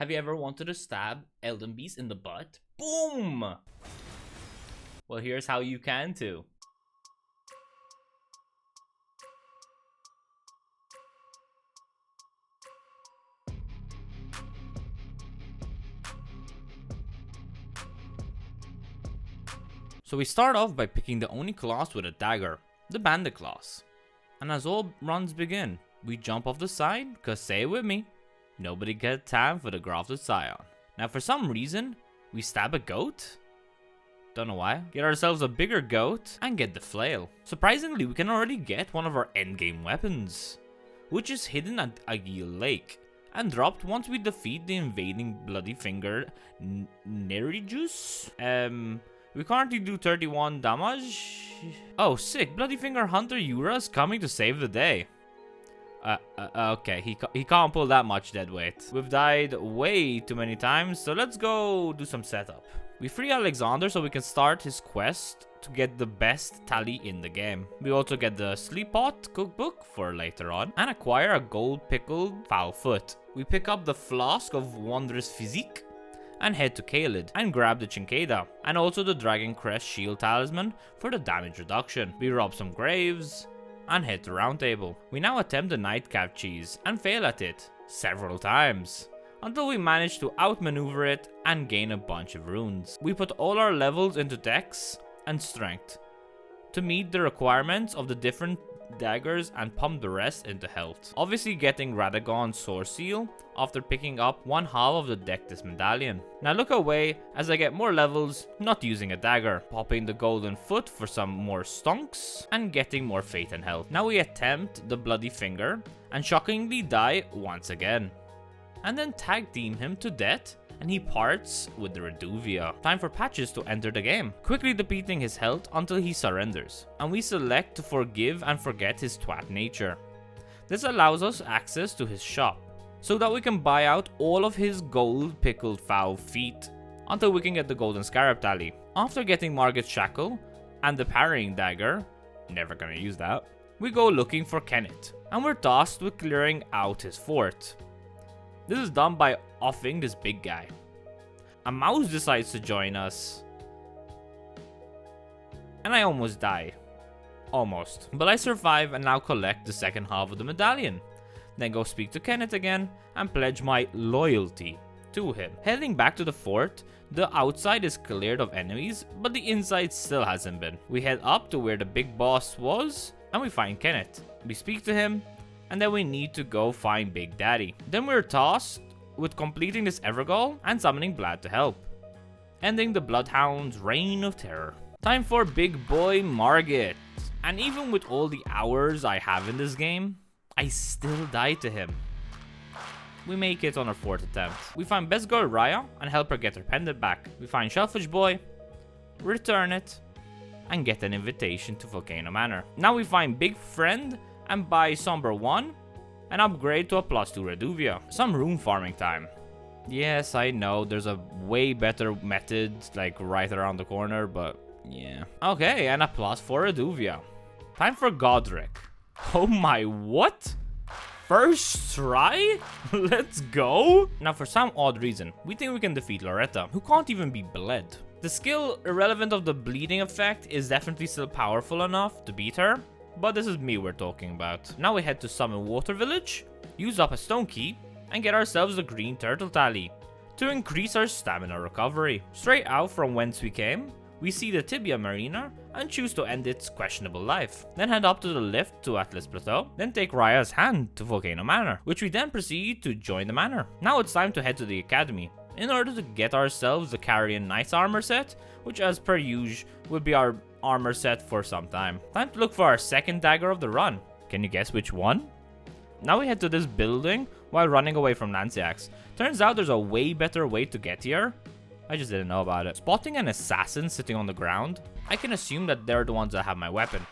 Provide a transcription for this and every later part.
Have you ever wanted to stab Elden Beast in the butt? Boom! Well, here's how you can too. So we start off by picking the only class with a dagger, the bandit class. And as all runs begin, we jump off the side, cause say it with me, nobody get time for the grafted scion. Now for some reason, we stab a goat? Don't know why. Get ourselves a bigger goat and get the flail. Surprisingly, we can already get one of our endgame weapons, which is hidden at Agil Lake and dropped once we defeat the invading bloody finger Nerijus. We currently do 31 damage. Oh, sick. Bloody Finger Hunter Yura is coming to save the day. Okay, he can't pull that much dead weight. We've died way too many times, so let's go do some setup. We free Alexander so we can start his quest to get the best tally in the game. We also get the Sleep Pot cookbook for later on and acquire a gold pickled foul foot. We pick up the Flask of Wondrous Physique and head to Caelid and grab the Chinkada and also the Dragon Crest Shield Talisman for the damage reduction. We rob some graves and head to Round Table. We now attempt the Nightcap Cheese and fail at it several times until we manage to outmaneuver it and gain a bunch of runes. We put all our levels into Dex and Strength to meet the requirements of the different daggers and pump the rest into health. Obviously getting Dadagon's Sword Seal after picking up 1/2 of the Dectus Medallion. Now look away as I get more levels not using a dagger, popping the Golden Foot for some more stonks and getting more faith and health. Now we attempt the Bloody Finger and shockingly die once again. And then tag team him to death and he parts with the Reduvia. Time for Patches to enter the game, quickly depleting his health until he surrenders. And we select to forgive and forget his twat nature. This allows us access to his shop, so that we can buy out all of his gold pickled foul feet, until we can get the Golden Scarab Tally. After getting Margit's Shackle and the Parrying Dagger, never gonna use that, we go looking for Kenneth, and we're tasked with clearing out his fort. This is done by offing this big guy. A mouse decides to join us. And I almost die. Almost. But I survive and now collect the second half of the medallion. Then go speak to Kenneth again and pledge my loyalty to him. Heading back to the fort, the outside is cleared of enemies, but the inside still hasn't been. We head up to where the big boss was and we find Kenneth. We speak to him. And then we need to go find Big Daddy. Then we're tasked with completing this Evergall and summoning Blad to help, ending the Bloodhound's reign of terror. Time for big boy Margit. And even with all the hours I have in this game, I still die to him. We make it on our 4th attempt. We find Best Girl Raya and help her get her pendant back. We find Shellfish Boy, return it, and get an invitation to Volcano Manor. Now we find Big Friend and buy Somber 1 and upgrade to a +2 Reduvia. Some rune farming time. Yes, I know there's a way better method like right around the corner, but yeah. Okay, and a +4 Reduvia. Time for Godrick. Oh my, what? First try? Let's go! Now for some odd reason, we think we can defeat Loretta, who can't even be bled. The skill, irrelevant of the bleeding effect, is definitely still powerful enough to beat her. But this is me we're talking about. Now we head to Summon Water Village, use up a stone key, and get ourselves a green turtle tally to increase our stamina recovery. Straight out from whence we came, we see the Tibia Marina and choose to end its questionable life. Then head up to the lift to Atlas Plateau, then take Raya's hand to Volcano Manor, which we then proceed to join the manor. Now it's time to head to the academy in order to get ourselves the Carrion Knight's armor set, which as per usual will be our armor set for some time. Time to look for our second dagger of the run. Can you guess which one? Now we head to this building while running away from Lanciax. Turns out there's a way better way to get here. I just didn't know about it. Spotting an assassin sitting on the ground, I can assume that they're the ones that have my weapon.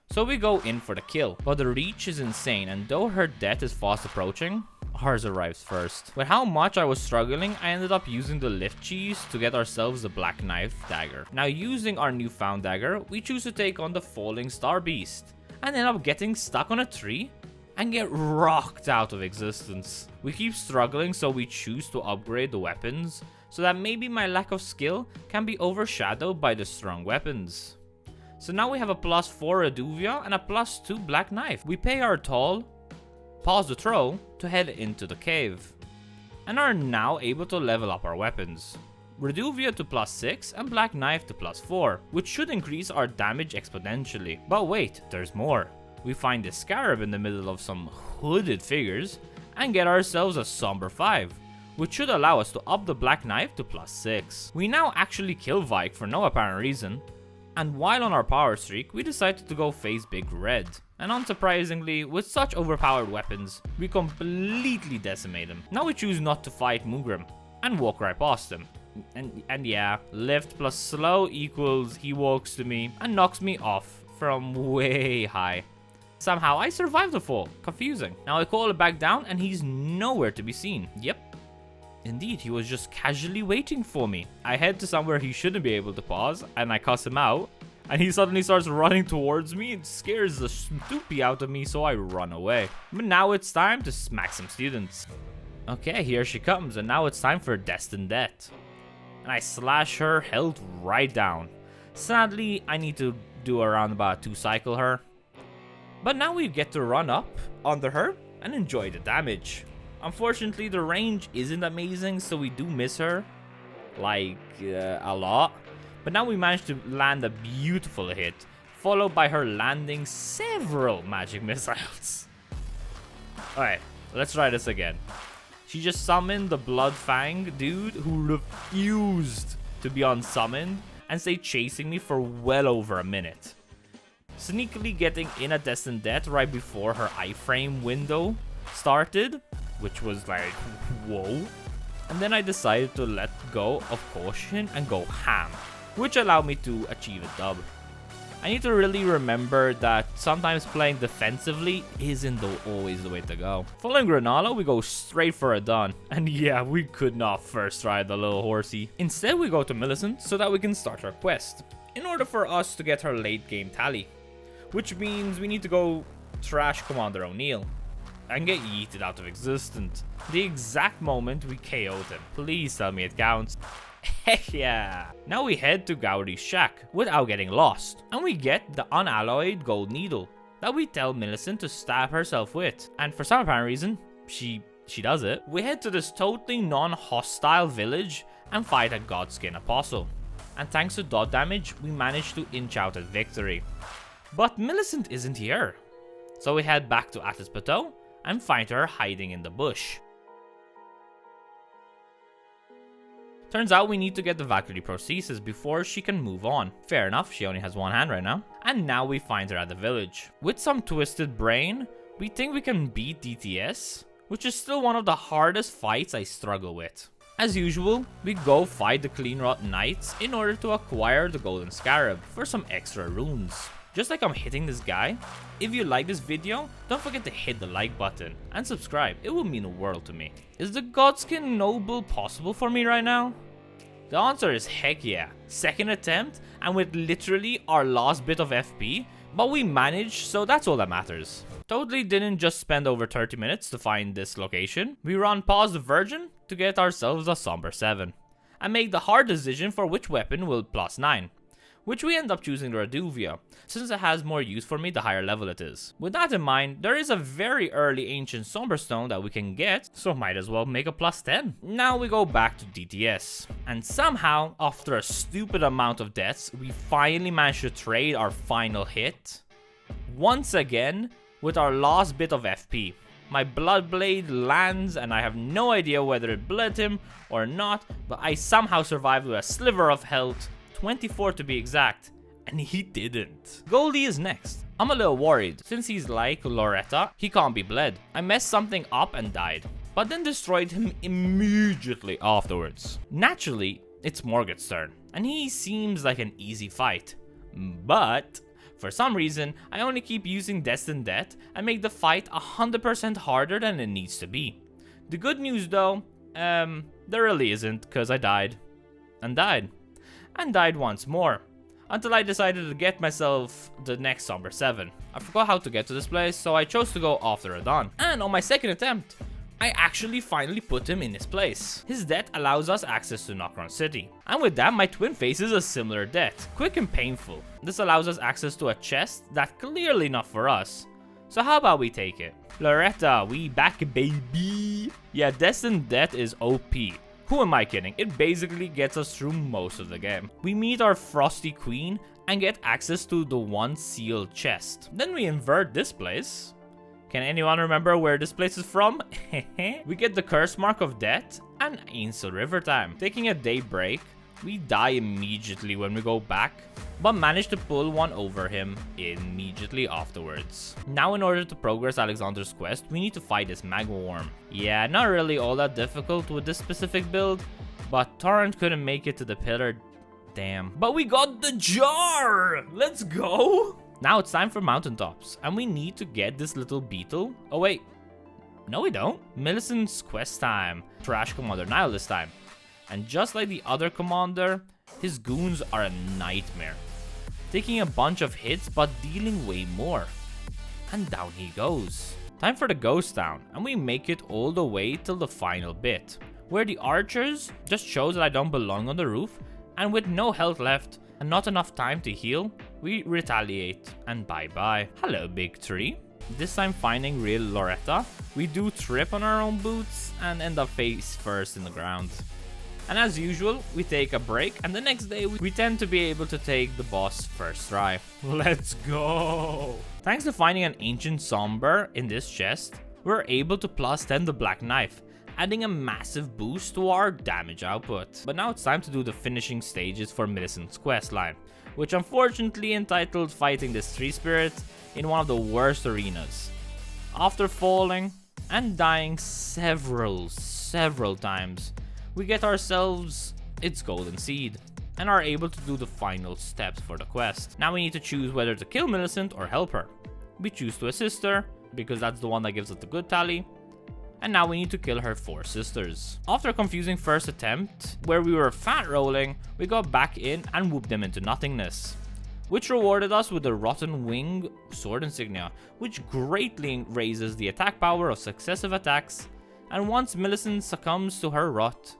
So we go in for the kill, but the reach is insane, and though her death is fast approaching, ours arrives first. With how much I was struggling, I ended up using the lift cheese to get ourselves the Black Knife Dagger. Now using our newfound dagger, we choose to take on the Falling Star Beast, and end up getting stuck on a tree and get rocked out of existence. We keep struggling, so we choose to upgrade the weapons so that maybe my lack of skill can be overshadowed by the strong weapons. So now we have a +4 Reduvia and a +2 Black Knife. We pay our toll, pause the throw to head into the cave, and are now able to level up our weapons. Reduvia to +6 and Black Knife to +4, which should increase our damage exponentially. But wait, there's more. We find the scarab in the middle of some hooded figures and get ourselves a somber 5, which should allow us to up the Black Knife to +6. We now actually kill Vyke for no apparent reason, and while on our power streak, we decided to go face Big Red. And unsurprisingly, with such overpowered weapons, we completely decimate him. Now we choose not to fight Mughrim and walk right past him. And yeah, lift plus slow equals he walks to me and knocks me off from way high. Somehow I survived the fall. Confusing. Now I call it back down and he's nowhere to be seen. Yep. Indeed, he was just casually waiting for me. I head to somewhere he shouldn't be able to pause and I cuss him out. And he suddenly starts running towards me. It scares the stoopy out of me, so I run away. But now it's time to smack some students. Okay, here she comes, and now it's time for Destined Death. And I slash her health right down. Sadly, I need to do around about 2 cycle her. But now we get to run up under her and enjoy the damage. Unfortunately, the range isn't amazing, so we do miss her. Like, a lot. But now we managed to land a beautiful hit, followed by her landing several magic missiles. Alright, let's try this again. She just summoned the Bloodfang dude who refused to be unsummoned and stayed chasing me for well over a minute. Sneakily getting in a Destined Death right before her iframe window started, which was like, whoa. And then I decided to let go of caution and go ham, which allowed me to achieve a dub. I need to really remember that sometimes playing defensively isn't always the way to go. Following Rennala, we go straight for a done. And yeah, we could not first ride the little horsey. Instead, we go to Millicent so that we can start our quest, in order for us to get her late game tally. Which means we need to go trash Commander O'Neill and get yeeted out of existence. The exact moment we KO'd him. Please tell me it counts. Heck yeah! Now we head to Gowdy's shack without getting lost, and we get the unalloyed gold needle that we tell Millicent to stab herself with, and for some apparent reason, she does it. We head to this totally non-hostile village and fight a Godskin Apostle, and thanks to dot damage, we manage to inch out a victory. But Millicent isn't here, so we head back to Atlas Plateau and find her hiding in the bush. Turns out we need to get the Valkyrie prosthesis before she can move on. Fair enough, she only has one hand right now. And now we find her at the village. With some twisted brain, we think we can beat DTS, which is still one of the hardest fights I struggle with. As usual, we go fight the Cleanrot Knights in order to acquire the Golden Scarab for some extra runes. Just like I'm hitting this guy, if you like this video, don't forget to hit the like button and subscribe, it will mean the world to me. Is the Godskin Noble possible for me right now? The answer is heck yeah. Second attempt and with literally our last bit of FP, but we managed, so that's all that matters. Totally didn't just spend over 30 minutes to find this location. We run past the Virgin to get ourselves a Somber 7 and make the hard decision for which weapon will +9. Which we end up choosing the Reduvia, since it has more use for me the higher level it is. With that in mind, there is a very early ancient Somber Stone that we can get, so might as well make a +10. Now we go back to DTS, and somehow, after a stupid amount of deaths, we finally managed to trade our final hit. Once again, with our last bit of FP. My Bloodblade lands and I have no idea whether it bled him or not, but I somehow survived with a sliver of health, 24 to be exact, and he didn't. Goldy is next. I'm a little worried, since he's like Loretta, he can't be bled. I messed something up and died, but then destroyed him immediately afterwards. Naturally, it's Morgott's turn, and he seems like an easy fight. But for some reason, I only keep using Destined Death and make the fight 100% harder than it needs to be. The good news though, there really isn't, cause I died. And died. And died once more. until I decided to get myself the next Somber 7. I forgot how to get to this place, so I chose to go after Radon. And on my second attempt, I actually finally put him in his place. His death allows us access to Nokron City. And with that, my twin faces a similar death, quick and painful. This allows us access to a chest that's clearly not for us. So how about we take it? Loretta, we back baby. Yeah, Destined Death is OP. Who am I kidding? It basically gets us through most of the game. We meet our Frosty Queen and get access to the one sealed chest. Then we invert this place. Can anyone remember where this place is from? We get the Curse Mark of Death and Ainsel River time. Taking a day break, we die immediately when we go back, but manage to pull one over him immediately afterwards. Now in order to progress Alexander's quest, we need to fight this Magma Wyrm. Yeah, not really all that difficult with this specific build, but Torrent couldn't make it to the pillar. Damn. But we got the jar! Let's go! Now it's time for mountaintops, and we need to get this little beetle. Oh wait, no we don't. Millicent's quest time. Trash Commander Niall this time. And just like the other commander, his goons are a nightmare. Taking a bunch of hits but dealing way more. And down he goes. Time for the ghost town, and we make it all the way till the final bit, where the archers just shows that I don't belong on the roof, and with no health left and not enough time to heal, we retaliate and bye bye. Hello big tree. This time finding real Loretta, we do trip on our own boots and end up face first in the ground. And as usual, we take a break, and the next day we tend to be able to take the boss first try. Let's go! Thanks to finding an ancient somber in this chest, we're able to plus 10 the black knife, adding a massive boost to our damage output. But now it's time to do the finishing stages for Millicent's questline, which unfortunately entitled fighting this tree spirit in one of the worst arenas. After falling and dying several times, we get ourselves its golden seed and are able to do the final steps for the quest. Now we need to choose whether to kill Millicent or help her. We choose to assist her because that's the one that gives us the good tally. And now we need to kill her 4 sisters. After a confusing first attempt where we were fat rolling, we got back in and whooped them into nothingness, which rewarded us with the Rotten Wing sword insignia, which greatly raises the attack power of successive attacks. And once Millicent succumbs to her rot,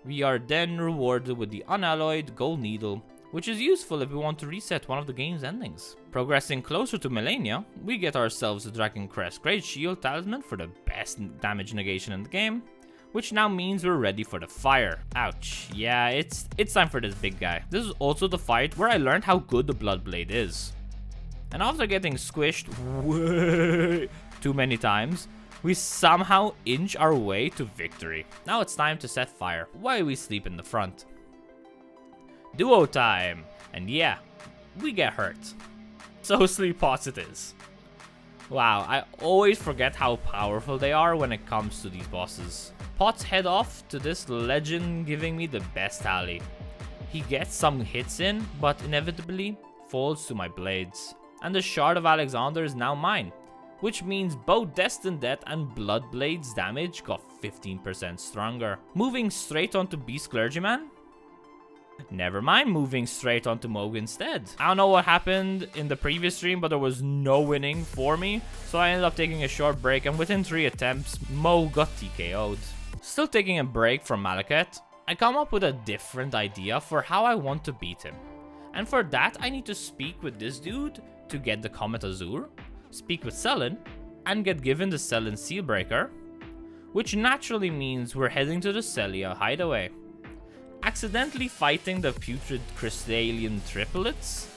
we are then rewarded with the unalloyed gold needle, which is useful if we want to reset one of the game's endings. Progressing closer to Malenia, we get ourselves the Dragon Crest Great Shield Talisman for the best damage negation in the game, which now means we're ready for the fire. Ouch. Yeah, it's time for this big guy. This is also the fight where I learned how good the Bloodblade is. And after getting squished way too many times, we somehow inch our way to victory. Now it's time to set fire while we sleep in the front. Duo time! And yeah, we get hurt. So sleep pots it is. Wow, I always forget how powerful they are when it comes to these bosses. Pots head off to this legend giving me the best tally. He gets some hits in, but inevitably falls to my blades. And the Shard of Alexander is now mine, which means both Destined Death and Bloodblade's damage got 15% stronger. Moving straight onto Beast Clergyman? Never mind, moving straight onto Mohg instead. I don't know what happened in the previous stream, but there was no winning for me, so I ended up taking a short break, and within 3 attempts, Mohg got TKO'd. Still taking a break from Maliketh, I come up with a different idea for how I want to beat him. And for that, I need to speak with this dude to get the Comet Azure, speak with Selin, and get given the Selin Sealbreaker, which naturally means we're heading to the Celia hideaway. Accidentally fighting the putrid Crystalian Triplets.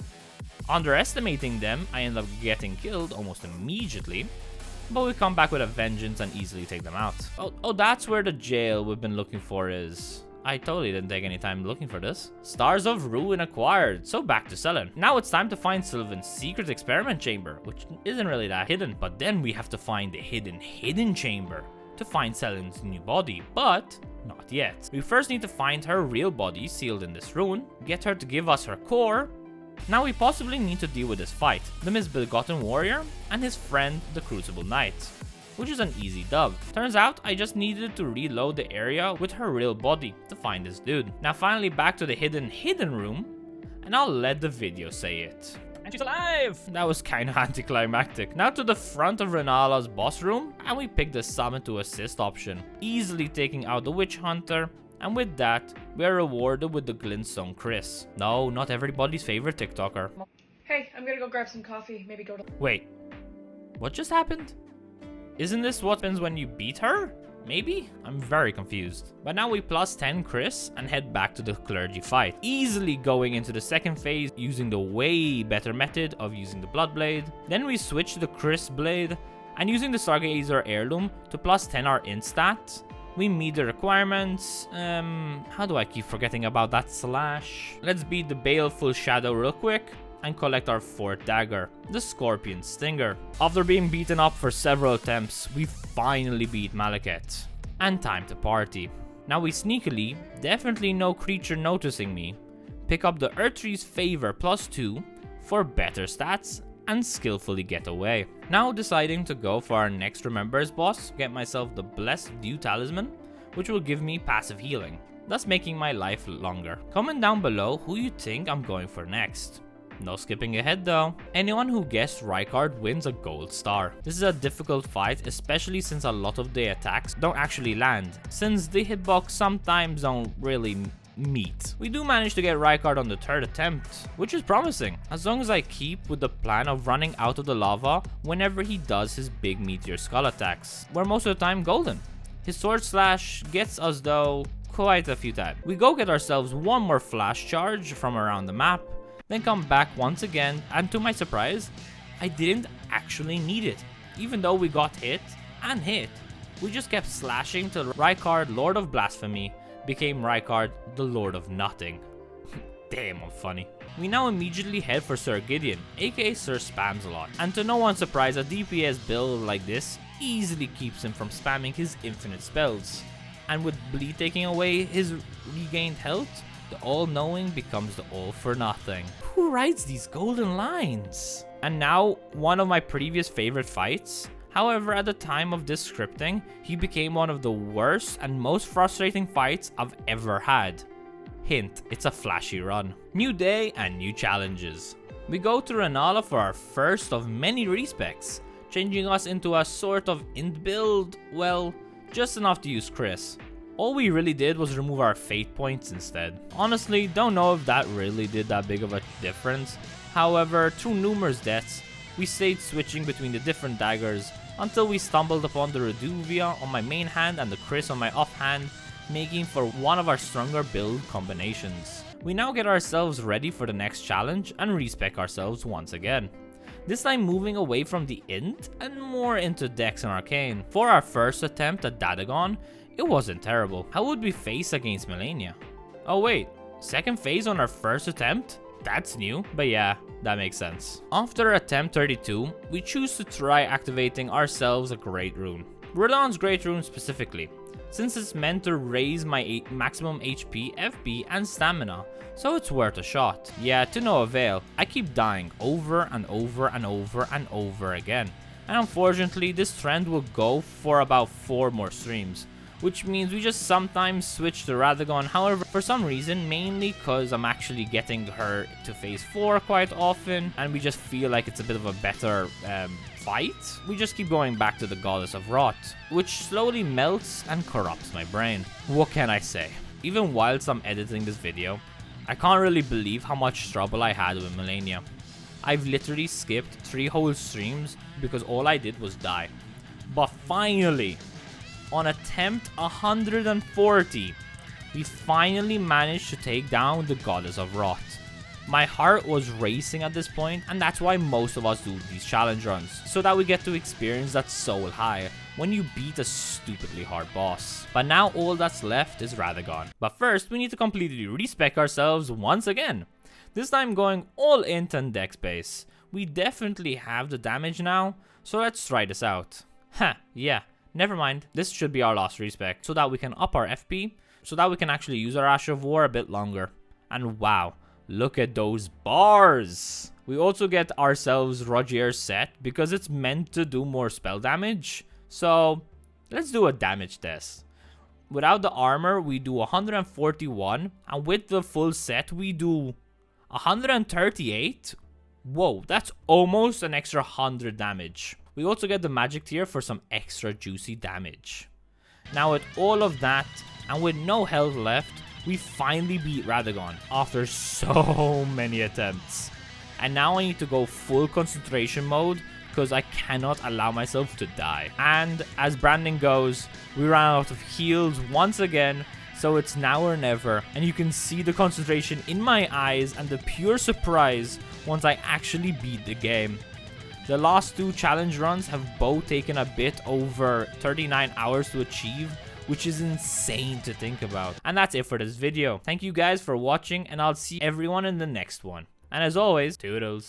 Underestimating them, I end up getting killed almost immediately, but we come back with a vengeance and easily take them out. Oh, that's where the jail we've been looking for is. I totally didn't take any time looking for this. Stars of Ruin acquired, so back to Selin. Now it's time to find Sylvan's secret experiment chamber, which isn't really that hidden, but then we have to find the hidden chamber to find Selin's new body, but not yet. We first need to find her real body sealed in this rune, get her to give us her core. Now we possibly need to deal with this fight, the misbegotten warrior and his friend the Crucible Knight, which is an easy dub. Turns out I just needed to reload the area with her real body to find this dude. Now finally back to the hidden room, and I'll let the video say it. And she's alive! That was kinda anticlimactic. Now to the front of Rennala's boss room, and we pick the summon to assist option, easily taking out the witch hunter, and with that, we are rewarded with the glintstone Chris. No, not everybody's favorite TikToker. Hey, I'm gonna go grab some coffee, maybe go to... Wait, what just happened? Isn't this what happens when you beat her? Maybe? I'm very confused. But now we plus 10 Chris and head back to the clergy fight, easily going into the second phase using the way better method of using the blood blade. Then we switch to the Chris blade and using the Stargazer heirloom to plus 10 our int stat. We meet the requirements. How do I keep forgetting about that slash? Let's beat the Baleful Shadow real quick and collect our 4th dagger, the Scorpion Stinger. After being beaten up for several attempts, we finally beat Maliketh. And time to party. Now we sneakily, definitely no creature noticing me, pick up the Earthtree's Favor +2 for better stats and skillfully get away. Now deciding to go for our next Remembers boss, get myself the Blessed Dew Talisman, which will give me passive healing, thus making my life longer. Comment down below who you think I'm going for next. No skipping ahead though. Anyone who guessed Rykard wins a gold star. This is a difficult fight, especially since a lot of the attacks don't actually land, since the hitbox sometimes don't really meet. We do manage to get Rykard on the 3rd attempt, which is promising, as long as I keep with the plan of running out of the lava whenever he does his big meteor skull attacks, where most of the time golden. His sword slash gets us though quite a few times. We go get ourselves one more flash charge from around the map, then come back once again, and to my surprise, I didn't actually need it. Even though we got hit and hit, we just kept slashing till Rykard, Lord of Blasphemy, became Rykard, the Lord of Nothing. Damn, I'm funny. We now immediately head for Sir Gideon, aka Sir Spamsalot, and to no one's surprise, a DPS build like this easily keeps him from spamming his infinite spells. And with Bleed taking away his regained health, the all-knowing becomes the all-for-nothing. Who writes these golden lines? And now, one of my previous favorite fights. However, at the time of this scripting, he became one of the worst and most frustrating fights I've ever had. Hint, it's a flashy run. New day and new challenges. We go to Rennala for our first of many respecs, changing us into a sort of int build, well, just enough to use Chris. All we really did was remove our fate points instead. Honestly, don't know if that really did that big of a difference. However, through numerous deaths, we stayed switching between the different daggers until we stumbled upon the Reduvia on my main hand and the Chris on my offhand, making for one of our stronger build combinations. We now get ourselves ready for the next challenge and respec ourselves once again. This time moving away from the int and more into Dex and Arcane. For our first attempt at Dadagon, it wasn't terrible. How would we face against Malenia? Oh wait, second phase on our first attempt? That's new, but yeah, that makes sense. After attempt 32, we choose to try activating ourselves a Great Rune. Radon's Great Rune specifically, since it's meant to raise my maximum HP, FP, and stamina, so it's worth a shot. Yeah, to no avail. I keep dying over and over and over and over again. And unfortunately, this trend will go for about 4 more streams, which means we just sometimes switch to Dadagon. However, for some reason, mainly because I'm actually getting her to phase 4 quite often, and we just feel like it's a bit of a better fight, we just keep going back to the Goddess of Rot, which slowly melts and corrupts my brain. What can I say? Even whilst I'm editing this video, I can't really believe how much trouble I had with Malenia. I've literally skipped 3 whole streams because all I did was die. But finally, on attempt 140, we finally managed to take down the Goddess of Rot. My heart was racing at this point, and that's why most of us do these challenge runs, so that we get to experience that soul high when you beat a stupidly hard boss. But now all that's left is Dadagon. But first, we need to completely respec ourselves once again. This time going all int and dex base. We definitely have the damage now, so let's try this out. Yeah. Never mind, this should be our last respec, so that we can up our FP, so that we can actually use our Ash of War a bit longer. And wow, look at those bars! We also get ourselves Rogier's set, because it's meant to do more spell damage, so let's do a damage test. Without the armor, we do 141, and with the full set, we do 138? Whoa, that's almost an extra 100 damage. We also get the magic tier for some extra juicy damage. Now with all of that, and with no health left, we finally beat Dadagon after so many attempts. And now I need to go full concentration mode because I cannot allow myself to die. And as branding goes, we ran out of heals once again, so it's now or never. And you can see the concentration in my eyes and the pure surprise once I actually beat the game. The last 2 challenge runs have both taken a bit over 39 hours to achieve, which is insane to think about. And that's it for this video. Thank you guys for watching, and I'll see everyone in the next one. And as always, toodles.